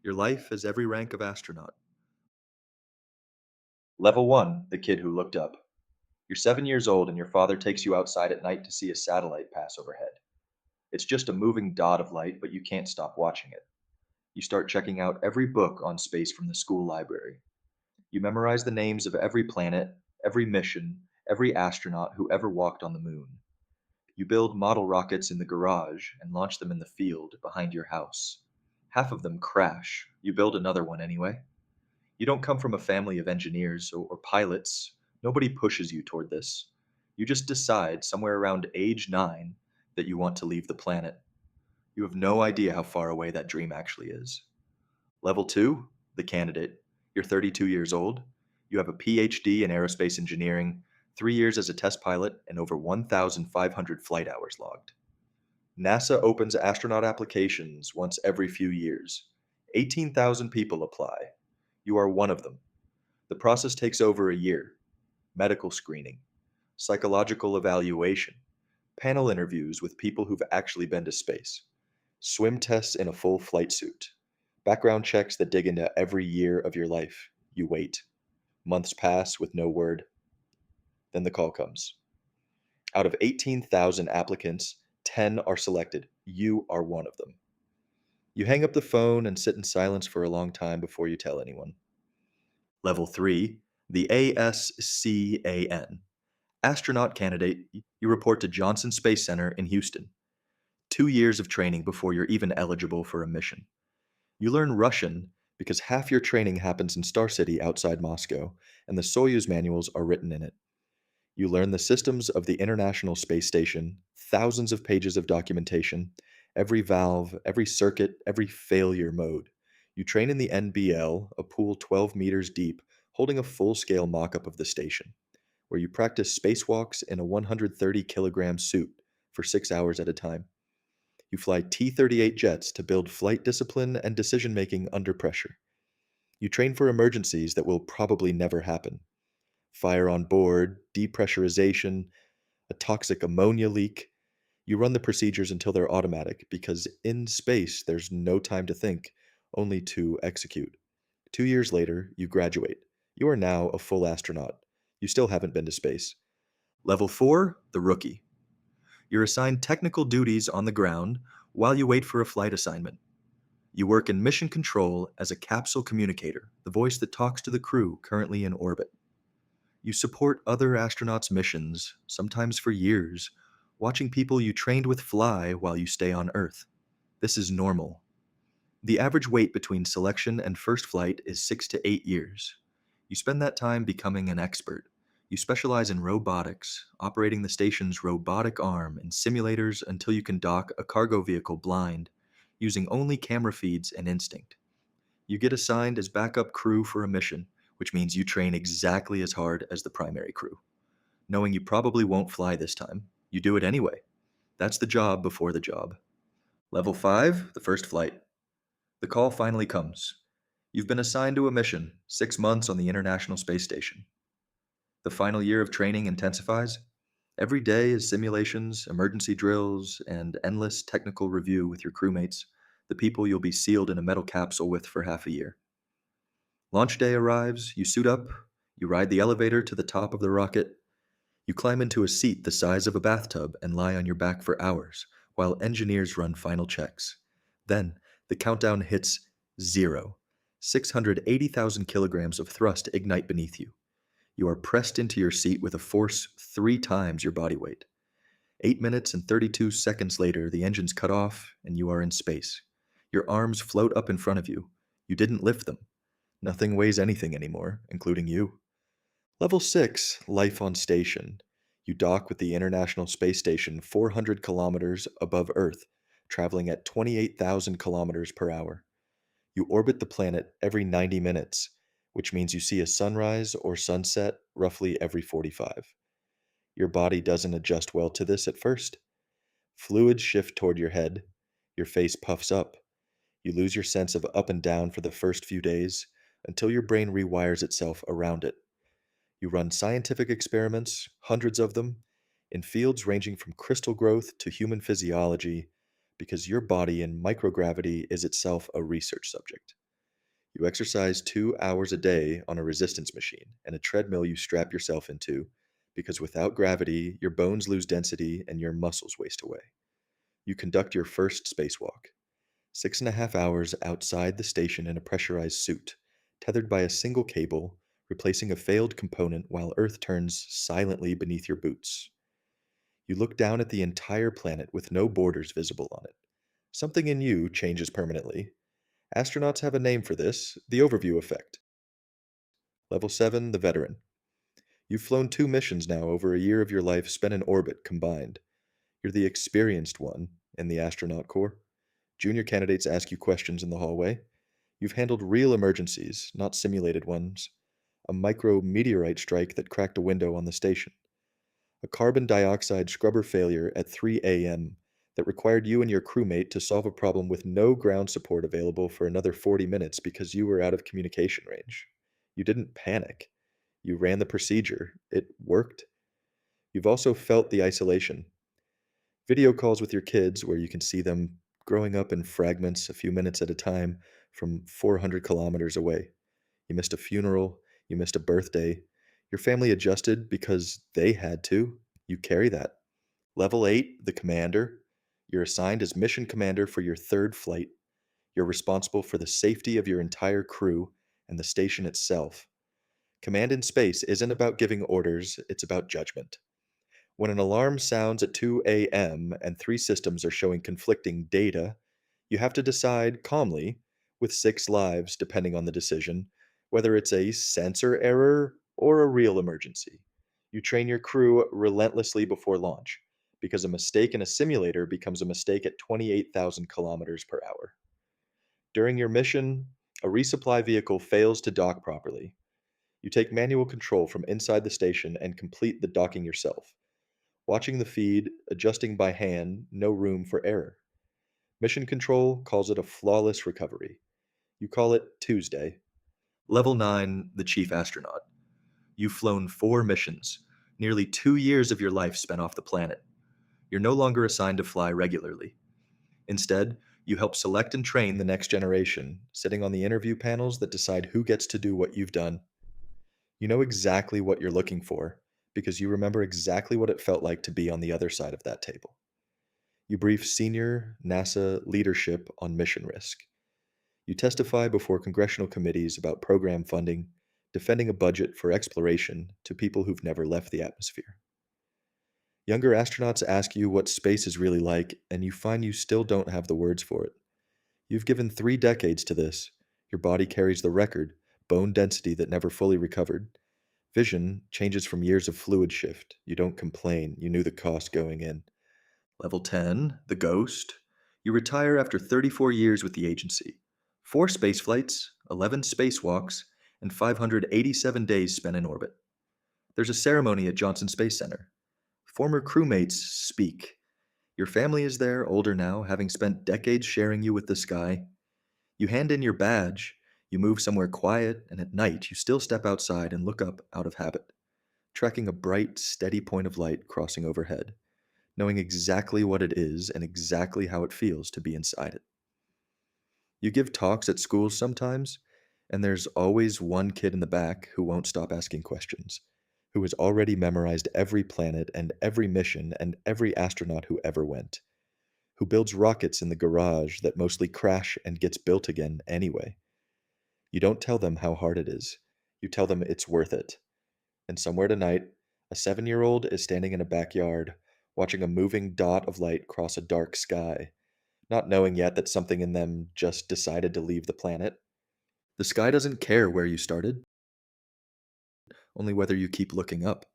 Your life is every rank of astronaut. Level 1, the kid who looked up. You're 7 years old and your father takes you outside at night to see a satellite pass overhead. It's just a moving dot of light, but you can't stop watching it. You start checking out every book on space from the school library. You memorize the names of every planet, every mission, every astronaut who ever walked on the moon. You build model rockets in the garage and launch them in the field behind your house. Half of them crash. You build another one anyway. You don't come from a family of engineers or pilots. Nobody pushes you toward this. You just decide somewhere around age 9 that you want to leave the planet. You have no idea how far away that dream actually is. Level 2, the candidate. You're 32 years old. You have a PhD in aerospace engineering, 3 years as a test pilot, and over 1,500 flight hours logged. NASA opens astronaut applications once every few years. 18,000 people apply. You are one of them. The process takes over a year: medical screening, psychological evaluation, panel interviews with people who've actually been to space, swim tests in a full flight suit, background checks that dig into every year of your life. You wait. Months pass with no word. Then the call comes. Out of 18,000 applicants, 10 are selected. You are one of them. You hang up the phone and sit in silence for a long time before you tell anyone. Level 3, the ASCAN. Astronaut candidate, you report to Johnson Space Center in Houston. 2 years of training before you're even eligible for a mission. You learn Russian because half your training happens in Star City outside Moscow, and the Soyuz manuals are written in it. You learn the systems of the International Space Station, thousands of pages of documentation, every valve, every circuit, every failure mode. You train in the NBL, a pool 12 meters deep, holding a full scale mock up of the station, where you practice spacewalks in a 130-kilogram suit for 6 hours at a time. You fly T 38 jets to build flight discipline and decision making under pressure. You train for emergencies that will probably never happen: fire on board, depressurization, a toxic ammonia leak. You run the procedures until they're automatic because in space there's no time to think, only to execute. 2 years later, you graduate. You are now a full astronaut. You still haven't been to space. Level 4, the rookie. You're assigned technical duties on the ground while you wait for a flight assignment. You work in mission control as a capsule communicator, the voice that talks to the crew currently in orbit. You support other astronauts' missions, sometimes for years, watching people you trained with fly while you stay on Earth. This is normal. The average wait between selection and first flight is 6 to 8 years. You spend that time becoming an expert. You specialize in robotics, operating the station's robotic arm in simulators until you can dock a cargo vehicle blind, using only camera feeds and instinct. You get assigned as backup crew for a mission, which means you train exactly as hard as the primary crew. Knowing you probably won't fly this time, you do it anyway. That's the job before the job. Level 5, the first flight. The call finally comes. You've been assigned to a mission, 6 months on the International Space Station. The final year of training intensifies. Every day is simulations, emergency drills, and endless technical review with your crewmates, the people you'll be sealed in a metal capsule with for half a year. Launch day arrives, you suit up, you ride the elevator to the top of the rocket, you climb into a seat the size of a bathtub and lie on your back for hours while engineers run final checks. Then, the countdown hits zero. 680,000 kilograms of thrust ignite beneath you. You are pressed into your seat with a force 3 times your body weight. 8 minutes and 32 seconds later, the engines cut off and you are in space. Your arms float up in front of you. You didn't lift them. Nothing weighs anything anymore, including you. Level 6, Life on Station. You dock with the International Space Station 400 kilometers above Earth, traveling at 28,000 kilometers per hour. You orbit the planet every 90 minutes, which means you see a sunrise or sunset roughly every 45. Your body doesn't adjust well to this at first. Fluids shift toward your head. Your face puffs up. You lose your sense of up and down for the first few days until your brain rewires itself around it. You run scientific experiments, hundreds of them, in fields ranging from crystal growth to human physiology, because your body in microgravity is itself a research subject. You exercise 2 hours a day on a resistance machine and a treadmill you strap yourself into because without gravity, your bones lose density and your muscles waste away. You conduct your first spacewalk, 6.5 hours outside the station in a pressurized suit, tethered by a single cable, replacing a failed component while Earth turns silently beneath your boots. You look down at the entire planet with no borders visible on it. Something in you changes permanently. Astronauts have a name for this, the overview effect. Level 7, the veteran. You've flown 2 missions now over a year of your life spent in orbit combined. You're the experienced one in the astronaut corps. Junior candidates ask you questions in the hallway. You've handled real emergencies, not simulated ones. A micro meteorite strike that cracked a window on the station. A carbon dioxide scrubber failure at 3 a.m. that required you and your crewmate to solve a problem with no ground support available for another 40 minutes because you were out of communication range. You didn't panic. You ran the procedure. It worked. You've also felt the isolation. Video calls with your kids where you can see them growing up in fragments a few minutes at a time from 400 kilometers away. You missed a funeral, you missed a birthday. Your family adjusted because they had to. You carry that. Level 8, the commander. You're assigned as mission commander for your third flight. You're responsible for the safety of your entire crew and the station itself. Command in space isn't about giving orders, it's about judgment. When an alarm sounds at 2 a.m. and 3 systems are showing conflicting data, you have to decide calmly, with 6 lives depending on the decision, whether it's a sensor error or a real emergency. You train your crew relentlessly before launch, because a mistake in a simulator becomes a mistake at 28,000 kilometers per hour. During your mission, a resupply vehicle fails to dock properly. You take manual control from inside the station and complete the docking yourself. Watching the feed, adjusting by hand, no room for error. Mission Control calls it a flawless recovery. You call it Tuesday. Level 9, the Chief Astronaut. You've flown 4 missions, nearly 2 years of your life spent off the planet. You're no longer assigned to fly regularly. Instead, you help select and train the next generation, sitting on the interview panels that decide who gets to do what you've done. You know exactly what you're looking for because you remember exactly what it felt like to be on the other side of that table. You brief senior NASA leadership on mission risk. You testify before congressional committees about program funding, defending a budget for exploration to people who've never left the atmosphere. Younger astronauts ask you what space is really like, and you find you still don't have the words for it. You've given 3 decades to this. Your body carries the record, bone density that never fully recovered. Vision changes from years of fluid shift. You don't complain, you knew the cost going in. Level 10, the Ghost. You retire after 34 years with the agency. 4 space flights, 11 spacewalks, and 587 days spent in orbit. There's a ceremony at Johnson Space Center. Former crewmates speak. Your family is there, older now, having spent decades sharing you with the sky. You hand in your badge, you move somewhere quiet, and at night you still step outside and look up out of habit, tracking a bright, steady point of light crossing overhead, knowing exactly what it is and exactly how it feels to be inside it. You give talks at schools sometimes, and there's always one kid in the back who won't stop asking questions, who has already memorized every planet and every mission and every astronaut who ever went, who builds rockets in the garage that mostly crash and gets built again anyway. You don't tell them how hard it is. You tell them it's worth it. And somewhere tonight, a 7-year-old is standing in a backyard, watching a moving dot of light cross a dark sky, not knowing yet that something in them just decided to leave the planet. The sky doesn't care where you started, only whether you keep looking up.